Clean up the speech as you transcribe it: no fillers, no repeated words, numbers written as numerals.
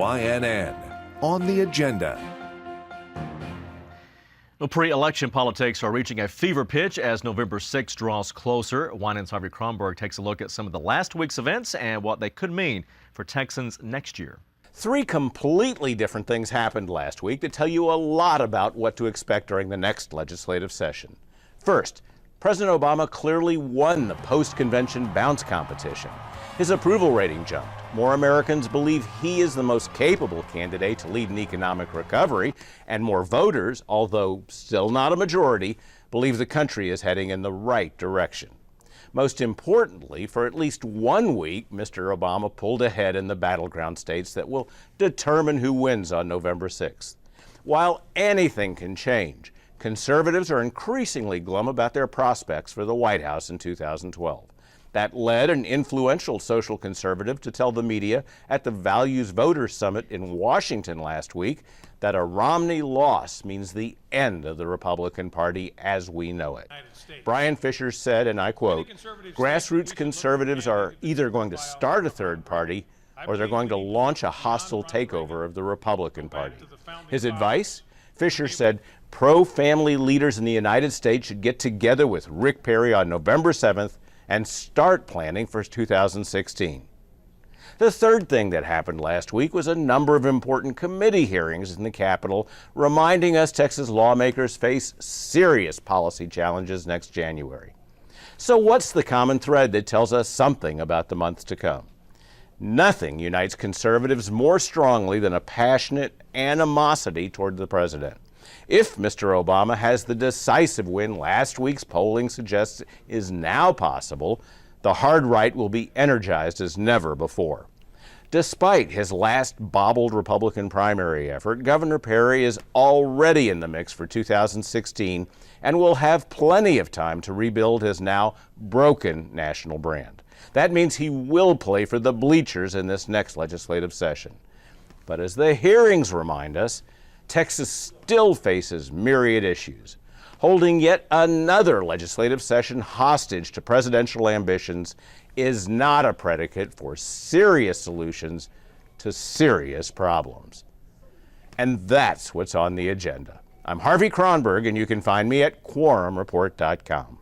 WYNN. On the agenda. Well, pre-election politics are reaching a fever pitch as November 6th draws closer. WYNN's Harvey Kronberg takes a look at some of the last week's events and what they could mean for Texans next year. Three completely different things happened last week that tell you a lot about what to expect during the next legislative session. First, President Obama clearly won the post-convention bounce competition. His approval rating jumped. More Americans believe he is the most capable candidate to lead an economic recovery, and more voters, although still not a majority, believe the country is heading in the right direction. Most importantly, for at least 1 week, Mr. Obama pulled ahead in the battleground states that will determine who wins on November 6th. While anything can change, conservatives are increasingly glum about their prospects for the White House in 2012. That led an influential social conservative to tell the media at the Values Voters Summit in Washington last week that a Romney loss means the end of the Republican Party as we know it. Brian Fisher said, and I quote, "Grassroots conservatives are either going to start a third party or they're going to launch a hostile takeover of the Republican Party." His advice? Fisher said, pro-family leaders in the United States should get together with Rick Perry on November 7th and start planning for 2016. The third thing that happened last week was a number of important committee hearings in the Capitol, reminding us Texas lawmakers face serious policy challenges next January. So what's the common thread that tells us something about the months to come? Nothing unites conservatives more strongly than a passionate animosity toward the president. If Mr. Obama has the decisive win last week's polling suggests is now possible, the hard right will be energized as never before. Despite his last bobbled Republican primary effort, Governor Perry is already in the mix for 2016 and will have plenty of time to rebuild his now broken national brand. That means he will play for the bleachers in this next legislative session. But as the hearings remind us, Texas still faces myriad issues. Holding yet another legislative session hostage to presidential ambitions is not a predicate for serious solutions to serious problems. And that's what's on the agenda. I'm Harvey Kronberg, and you can find me at quorumreport.com.